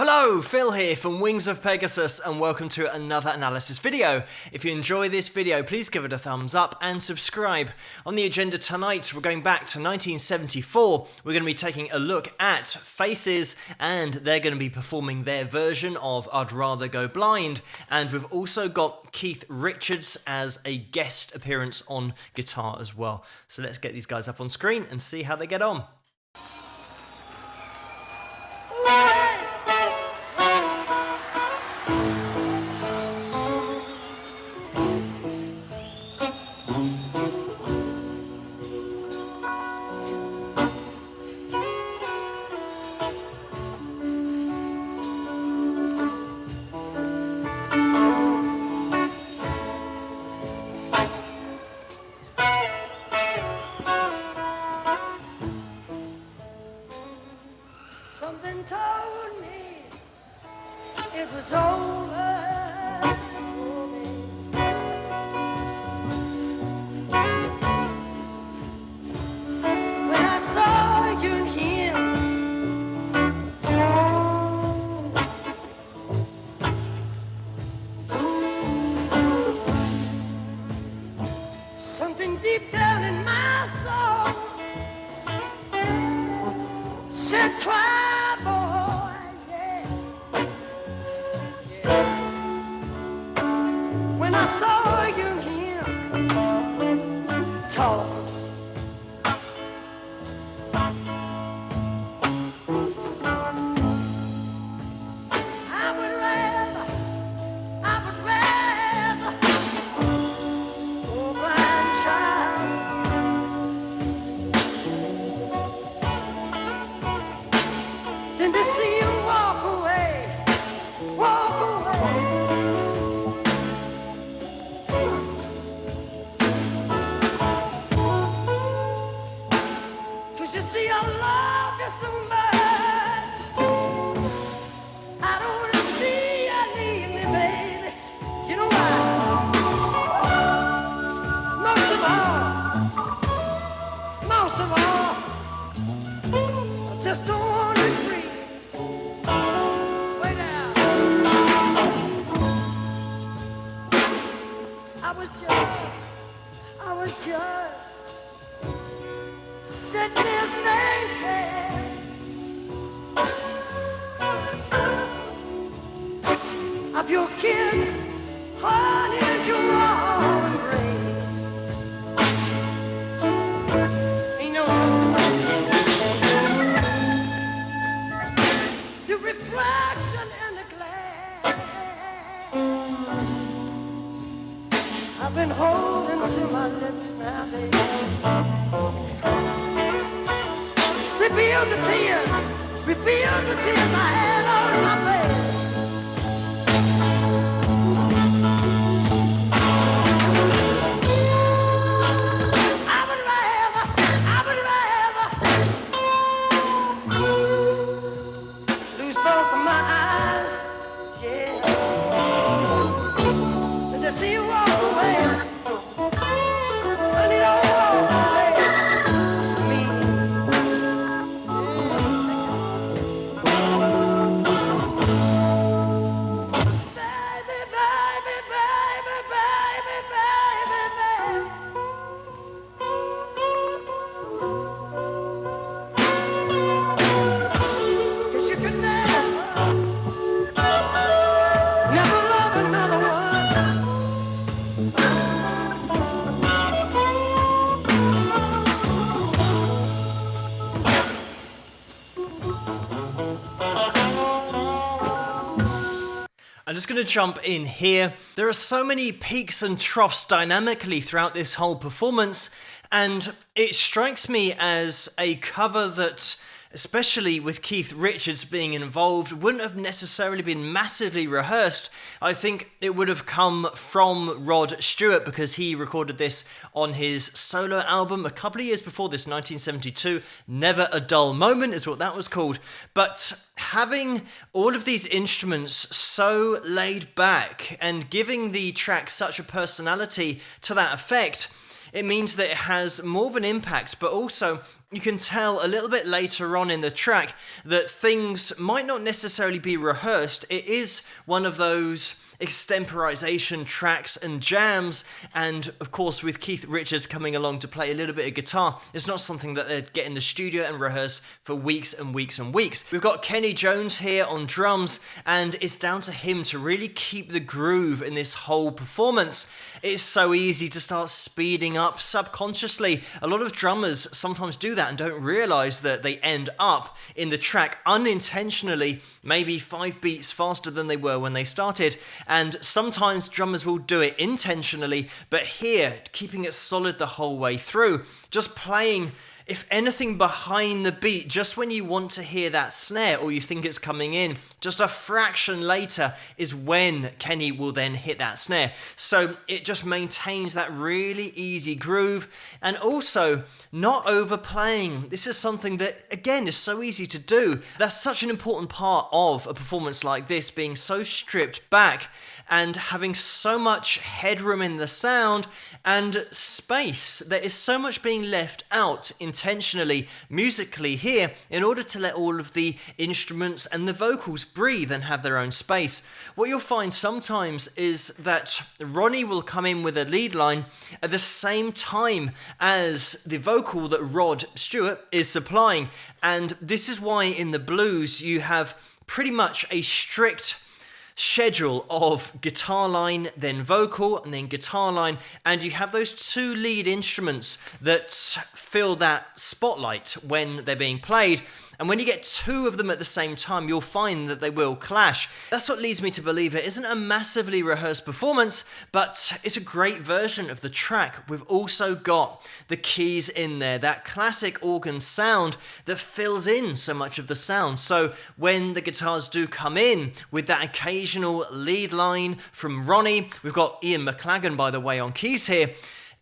Hello, Phil here from Wings of Pegasus and welcome to another analysis video. If you enjoy this video, please give it a thumbs up and subscribe. On the agenda tonight, we're going back to 1974. We're going to be taking a look at Faces and they're going to be performing their version of I'd Rather Go Blind. And we've also got Keith Richards as a guest appearance on guitar as well. So let's get these guys up on screen and see how they get on. Something told me it was over for me. When I saw you and him talk, something deep down in my soul said, "Cry." When I saw you and him talk, I would rather go blind child than to see you walk away. You see, I love you so much. I don't want to see you leave me, baby. You know why? Most of all, I just don't want to be free. Way down. I was just sitting there thinking of your kiss, honey, and your warm embrace. Ain't no something. The reflection in the glass. I've been holding to my lips now, baby. Reveal the tears I had on my face. I would rather lose both of my eyes, yeah, than to see you walk away. Honey, don't walk away from me. I'm just going to jump in here. There are so many peaks and troughs dynamically throughout this whole performance, and it strikes me as a cover that, especially with Keith Richards being involved, wouldn't have necessarily been massively rehearsed. I think it would have come from Rod Stewart because he recorded this on his solo album a couple of years before this, 1972. Never a Dull Moment is what that was called. But having all of these instruments so laid back and giving the track such a personality to that effect, it means that it has more of an impact, but also You can tell a little bit later on in the track that things might not necessarily be rehearsed. It is one of those extemporization tracks and jams, and of course with Keith Richards coming along to play a little bit of guitar, it's not something that they'd get in the studio and rehearse for weeks and weeks and weeks. We've got Kenny Jones here on drums, and it's down to him to really keep the groove in this whole performance. It's so easy to start speeding up subconsciously. A lot of drummers sometimes do that and don't realize that they end up in the track unintentionally, maybe 5 beats faster than they were when they started. And sometimes drummers will do it intentionally, but here, keeping it solid the whole way through, just playing, if anything, behind the beat, just when you want to hear that snare or you think it's coming in, just a fraction later is when Kenny will then hit that snare. So it just maintains that really easy groove, and also not overplaying. This is something that, again, is so easy to do. That's such an important part of a performance like this, being so stripped back and having so much headroom in the sound and space. There is so much being left out intentionally, musically here, in order to let all of the instruments and the vocals breathe and have their own space. What you'll find sometimes is that Ronnie will come in with a lead line at the same time as the vocal that Rod Stewart is supplying. And this is why in the blues you have pretty much a strict schedule of guitar line, then vocal, and then guitar line, and you have those two lead instruments that fill that spotlight when they're being played. And when you get two of them at the same time, you'll find that they will clash. That's what leads me to believe it isn't a massively rehearsed performance, but it's a great version of the track. We've also got the keys in there, that classic organ sound that fills in so much of the sound. So when the guitars do come in with that occasional lead line from Ronnie, we've got Ian McLagan, by the way, on keys here.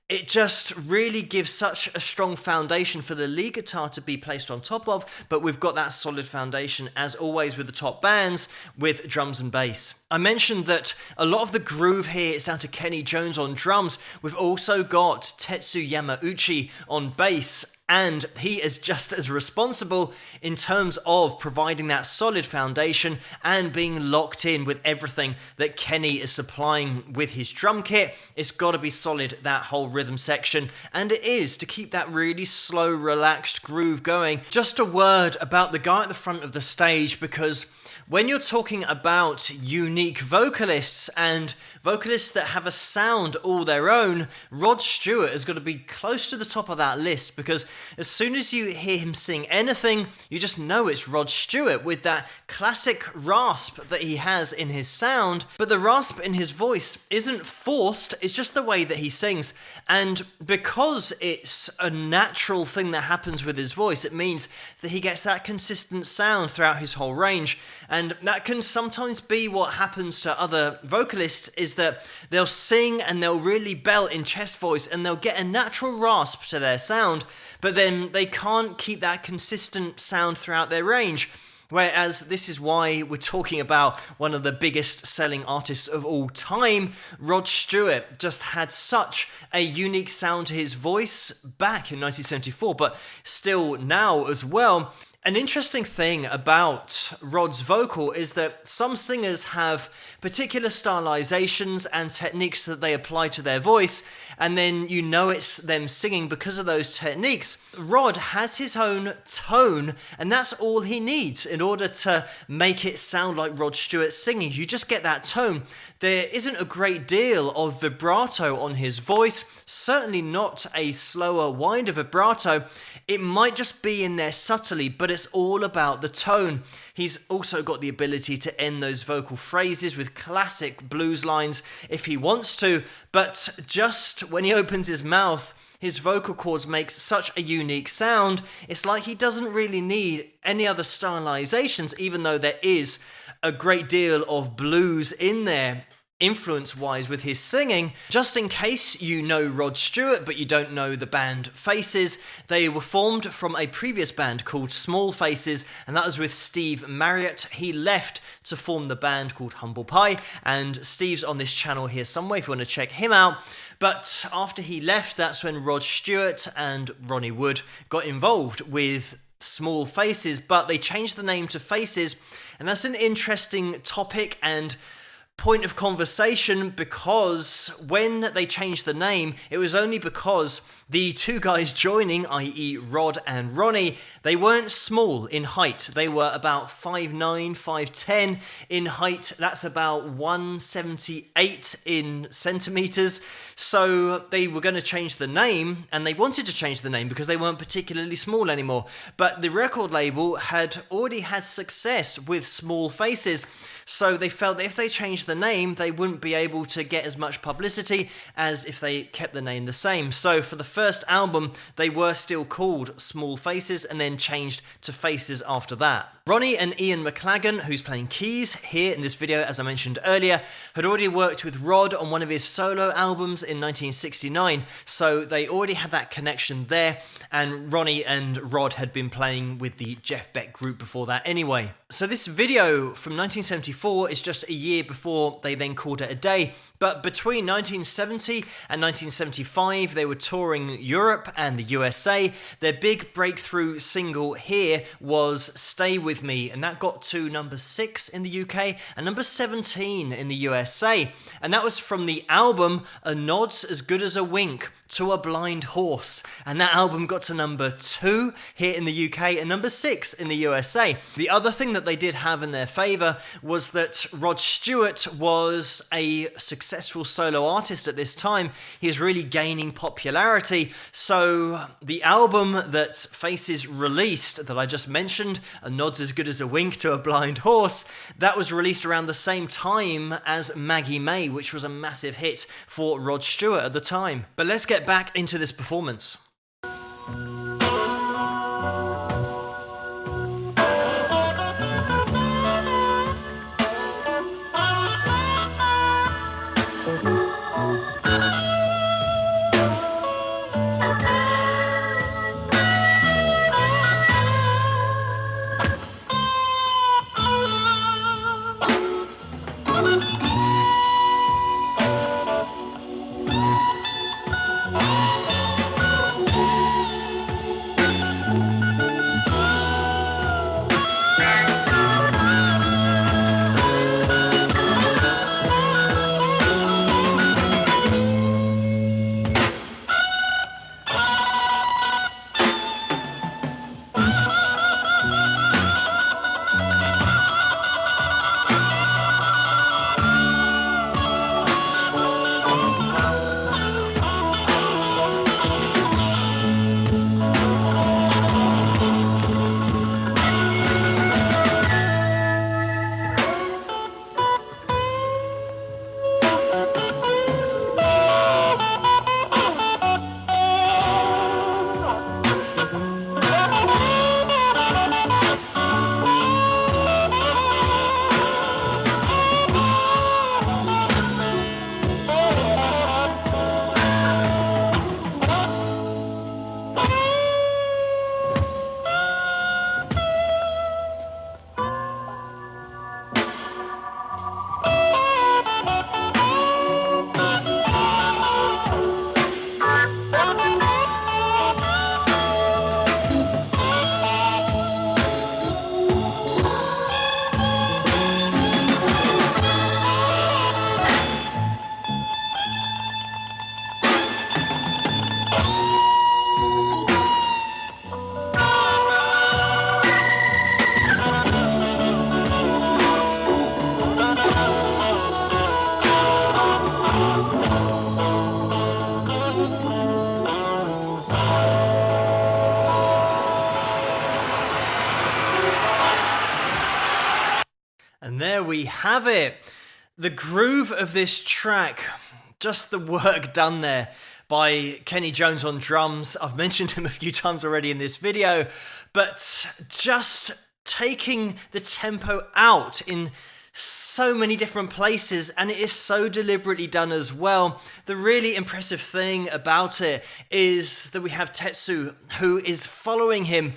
It just really gives such a strong foundation for the lead guitar to be placed on top of, but we've got that solid foundation, as always with the top bands, with drums and bass. I mentioned that a lot of the groove here is down to Kenny Jones on drums. We've also got Tetsu Yamauchi on bass, and he is just as responsible in terms of providing that solid foundation and being locked in with everything that Kenny is supplying with his drum kit. It's got to be solid, that whole rhythm section, and it is, to keep that really slow, relaxed groove going. Just a word about the guy at the front of the stage, because when you're talking about unique vocalists and vocalists that have a sound all their own, Rod Stewart has got to be close to the top of that list, because as soon as you hear him sing anything, you just know it's Rod Stewart with that classic rasp that he has in his sound. But the rasp in his voice isn't forced, it's just the way that he sings. And because it's a natural thing that happens with his voice, it means that he gets that consistent sound throughout his whole range. And that can sometimes be what happens to other vocalists, is that they'll sing and they'll really belt in chest voice and they'll get a natural rasp to their sound, but then they can't keep that consistent sound throughout their range. Whereas this is why we're talking about one of the biggest selling artists of all time. Rod Stewart just had such a unique sound to his voice back in 1974, but still now as well. An interesting thing about Rod's vocal is that some singers have particular stylizations and techniques that they apply to their voice, and then you know it's them singing because of those techniques. Rod has his own tone, and that's all he needs in order to make it sound like Rod Stewart singing. You just get that tone. There isn't a great deal of vibrato on his voice, certainly not a slower, wider vibrato. It might just be in there subtly, but it's all about the tone. He's also got the ability to end those vocal phrases with classic blues lines if he wants to, but just when he opens his mouth, his vocal cords make such a unique sound, it's like he doesn't really need any other stylizations, even though there is a great deal of blues in there. influence-wise with his singing. Just in case you know Rod Stewart but you don't know the band Faces, they were formed from a previous band called Small Faces, and that was with Steve Marriott. He left to form the band called Humble Pie, and Steve's on this channel here somewhere if you want to check him out. But after he left, that's when Rod Stewart and Ronnie Wood got involved with Small Faces, but they changed the name to Faces, and that's an interesting topic and point of conversation, because when they changed the name, it was only because the two guys joining, i.e. Rod and Ronnie, they weren't small in height. They were about 5'9", 5'10 in height. That's about 178 in centimeters. So they were going to change the name, and they wanted to change the name because they weren't particularly small anymore. But the record label had already had success with Small Faces, so they felt that if they changed the name, they wouldn't be able to get as much publicity as if they kept the name the same. So for the first album, they were still called Small Faces and then changed to Faces after that. Ronnie and Ian McLagan, who's playing keys here in this video, as I mentioned earlier, had already worked with Rod on one of his solo albums in 1969, so they already had that connection there, and Ronnie and Rod had been playing with the Jeff Beck group before that anyway. So this video from 1974 is just a year before they then called it a day, but between 1970 and 1975 they were touring Europe and the USA. Their big breakthrough single here was Stay With Me, and that got to number 6 in the UK and number 17 in the USA, and that was from the album A Nod's As Good As a Wink to a Blind Horse, and that album got to number 2 here in the UK and number 6 in the USA. The other thing that they did have in their favour was that Rod Stewart was a successful solo artist at this time. He was really gaining popularity, so the album that Faces released that I just mentioned, A Nod's As Good As a Wink to a Blind Horse, that was released around the same time as Maggie May, which was a massive hit for Rod Stewart at the time. But let's get back into this performance. And there we have it. The groove of this track, just the work done there by Kenny Jones on drums. I've mentioned him a few times already in this video, but just taking the tempo out in so many different places, and it is so deliberately done as well. The really impressive thing about it is that we have Tetsu, who is following him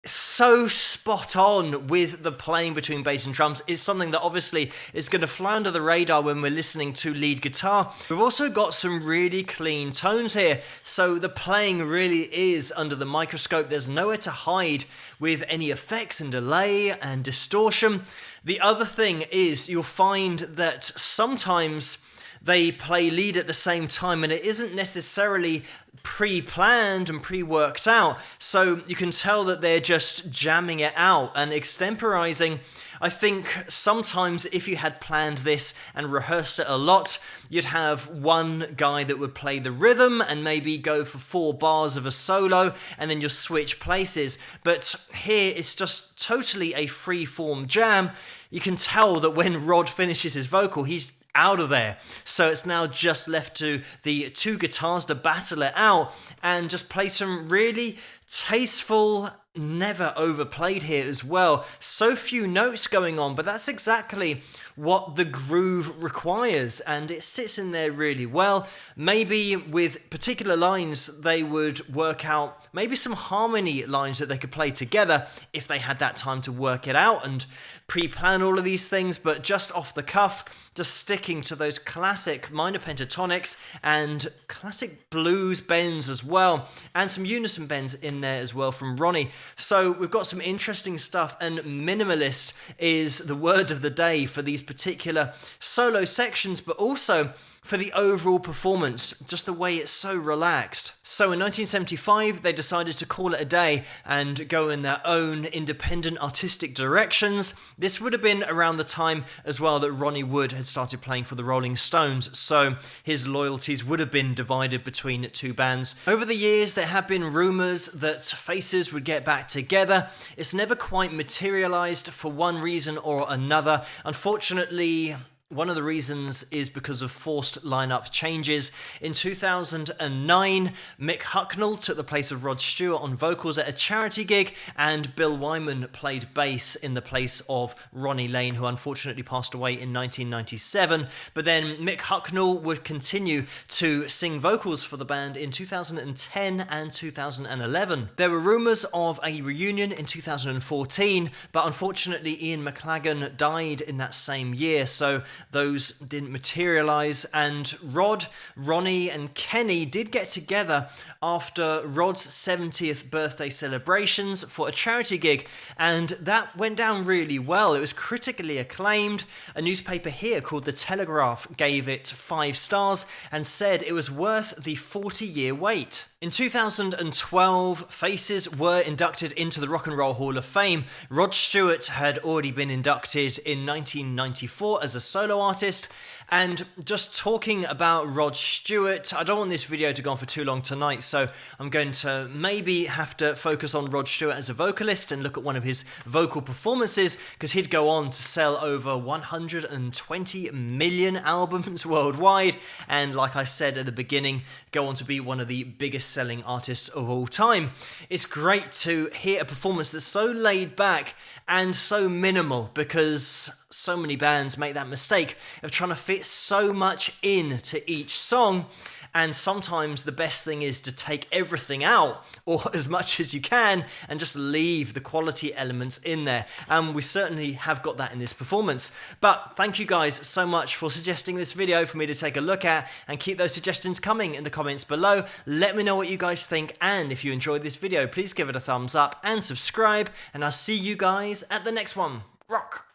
so spot on with the playing between bass and drums. Is something that obviously is going to fly under the radar when we're listening to lead guitar. We've also got some really clean tones here, so the playing really is under the microscope. There's nowhere to hide with any effects and delay and distortion. The other thing is you'll find that sometimes they play lead at the same time, and it isn't necessarily pre-planned and pre-worked out, so you can tell that they're just jamming it out and extemporizing. I think sometimes if you had planned this and rehearsed it a lot, you'd have one guy that would play the rhythm and maybe go for 4 bars of a solo, and then you'll switch places. But here it's just totally a free-form jam. You can tell that when Rod finishes his vocal, he's out of there. So it's now just left to the 2 guitars to battle it out and just play some really tasteful, never overplayed here as well. So few notes going on, but that's exactly what the groove requires, and it sits in there really well. Maybe with particular lines they would work out maybe some harmony lines that they could play together if they had that time to work it out and pre-plan all of these things, but just off the cuff, just sticking to those classic minor pentatonics and classic blues bends as well, and some unison bends in there as well from Ronnie. So we've got some interesting stuff, and minimalist is the word of the day for these particular solo sections, but also for the overall performance, just the way it's so relaxed. So in 1975, they decided to call it a day and go in their own independent artistic directions. This would have been around the time as well that Ronnie Wood had started playing for the Rolling Stones, so his loyalties would have been divided between 2 bands. Over the years, there have been rumours that Faces would get back together. It's never quite materialised for one reason or another. Unfortunately, one of the reasons is because of forced lineup changes. In 2009, Mick Hucknall took the place of Rod Stewart on vocals at a charity gig, and Bill Wyman played bass in the place of Ronnie Lane, who unfortunately passed away in 1997. But then Mick Hucknall would continue to sing vocals for the band in 2010 and 2011. There were rumours of a reunion in 2014, but unfortunately Ian McLagan died in that same year, so those didn't materialise, and Rod, Ronnie and Kenny did get together after Rod's 70th birthday celebrations for a charity gig, and that went down really well. It was critically acclaimed. A newspaper here called The Telegraph gave it 5 stars and said it was worth the 40-year wait. In 2012, Faces were inducted into the Rock and Roll Hall of Fame. Rod Stewart had already been inducted in 1994 as a solo artist. And just talking about Rod Stewart, I don't want this video to go on for too long tonight, so I'm going to maybe have to focus on Rod Stewart as a vocalist and look at one of his vocal performances, because he'd go on to sell over 120 million albums worldwide, and like I said at the beginning, go on to be one of the biggest selling artists of all time. It's great to hear a performance that's so laid back and so minimal, because so many bands make that mistake of trying to fit so much into each song, and sometimes the best thing is to take everything out, or as much as you can, and just leave the quality elements in there, and we certainly have got that in this performance. But thank you guys so much for suggesting this video for me to take a look at, and keep those suggestions coming in the comments below. Let me know what you guys think, and if you enjoyed this video, please give it a thumbs up and subscribe, and I'll see you guys at the next one. Rock!